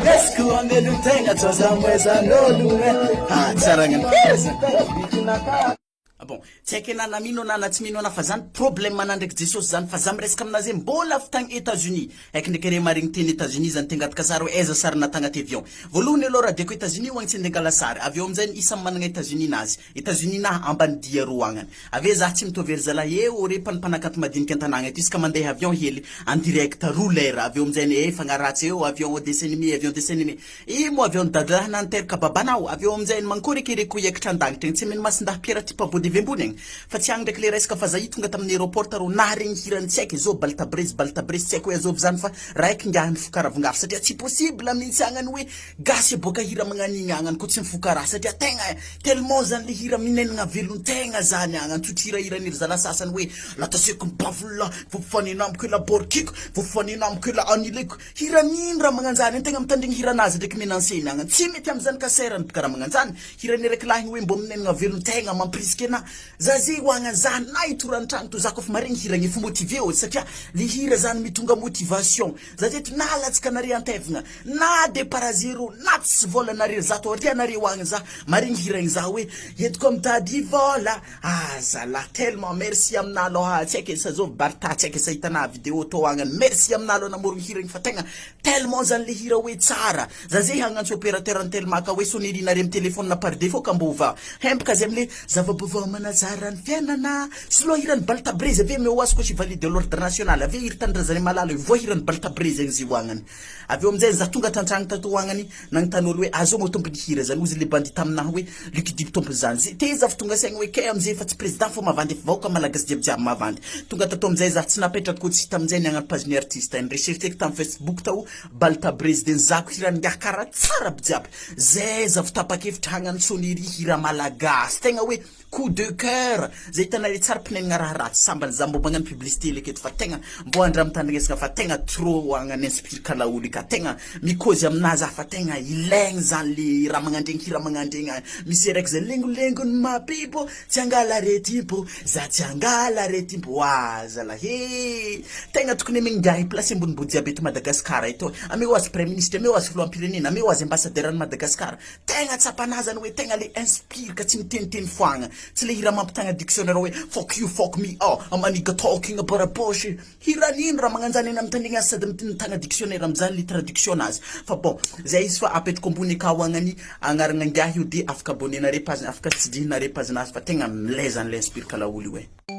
Rescue on the Lutenga, Tozamweza, no Lume, Sarangan. Bon, tsaiky na namino na tsy mino na fa zany problème nandreky Jesosy zany fa zamy resaka amina zay mbola avy tagny États-Unis aiky ndreky re marigny teny États-Unis zany tengatka sary hoe aiza sary natagna ty avion voalohany aloha raha diako États-Unis hoagny tsy ndengala sary avion amizay isany managna États-Unis nazy États-Unis na ambany dia ro agnany ave za tsy mitovy ery zala eo re panapanakanto madiniky antanagna eto iska mandeha avion hely en direct rouleur avion amizay fagnaratsy eo avion dessin animé mo avion dadalaha nanteraka babanao avion amizay mankorekereko iakatra andagny tsy meny masindaha piera typa body vembony fa tsy agny ndraiky le resaka fa zahi tonga tamin'ny aéroport ro na regny hirany tsy aiky zao baltabreze tsy aiko hoe azovy zany fa raiky ngiahany fokaravongafy satria tsy possible mihitsy agnany hoe gasy boka hira magnanigny agnany ko tsy mifokara satria tegna tellement zany le hira minenagna velon-tegna zany agnany tsotrihirahiraniry zala sasany hoe lataseko ny bavola vofanenamiko la borkiko vofanenamiko la anileko hira nino raha magnanjany tegna mitandregny hiranazy ndraiky menanseny agnany tsy mety am'zany kaserany karaha magnanjany hirany raiky lahigny hoe mbo minenagna velon-tegna mampirisike na zazy hoagna zany na itorany tragno to za kofa maregny hiragny efa motivé o satria le hira zany mitonga motivation za zeto na latsaka nare antevagna na départ zéro na tsy volanare zato ary anare hoagna za maregny hiragny za hoe entiko mitady vola zala tellement merci amina aloha tsy aiky sa zao barta tsy aiky sa hitana vidéo to hoagnany merci amina aloha namorogny hiragny fa tegna tellement zany le hira hoe tsara za zay hagnantso opérateur an tellement ka hoe sonerinare amy téléphone na par défaut ka mbova hempaka zay amle zava-baovao manazara ny fiainana silo hirany baltabreze ave me oazy ko si valide de l'ordre national ave hiry tandrazany malala vo hirany baltabreze igny zy hoagnany aveo amizay za tonga tantragny tato hoagnany nagnotan'olo hoe azo mo tompony hira zany ozy le bandit taminahy hoe likidiky tompony zany te za fa tonga saigny hoe kay amizay fa tsy président fo mavandy efa vahoaka malagasy jiaby mavandy tonga tato amizay za tsy napetraky ko tsy hita amizay ny agnano page-ny artiste ny recherche tam Facebook tao baltabreze de zako hirany ngah kara tsara bijiaby zay za fa tapakevitra hagnany sonnerie hira malagasy tegna hoe coup de cœur zay hitanare tsara pinenagna raha ratsy sambany za mbo magnano publicité leketo fa tegna mbo andra mitandregnesaka fa tegna trop agnany inspire kala olo ka tegna mikozy aminazy fa tegna ilaigny zany le raha magnandregny hira magnandregny misy raiky zay lengolengony mapipo tsy angala retimpo za tsy angala retimpo zala he tegna tokony amengahy place ambonimbody jiaby eto Madagasikara eto ame oazy premier ministre ame oazy filohampirenena ame oazy ambassadeur any Madagasikara tegna tsapanazy zany hoe tegna le inspire ka tsy miteniteny foagna tsy le hira mampitagna dictionnaire hoe fuck you fuck me amaniga talking about a bush hira nino raha magnanjany eny amitandregny azy sady mitagna dictionnaire amizany le traduction azy fa bon zay izy fa apetrako ambony akao agnany agnaragna ngiahy io de afaka abonnenare page afaka tsidihinare page nazy fa tegna milay zany le inspire kala olo io